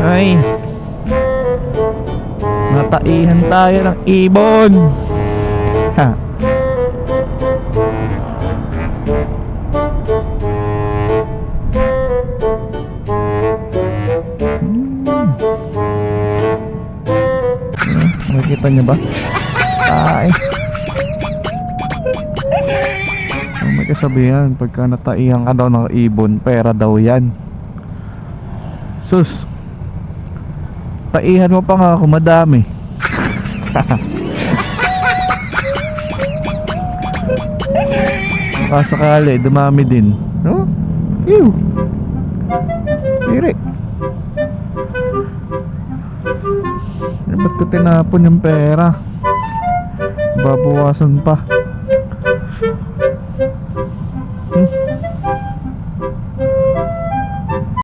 Ay, nataihan tayo ng ibon. Ha. Makikita niyo ba? Ay. May kasabihan, pagka nataihan ka daw ng ibon, pera daw yan. Sus, taihan mo pa nga ako, madami. Baka sakali, dumami din. No? Ew. Piri. Ba't ko tinapon yung pera? Babawasan pa.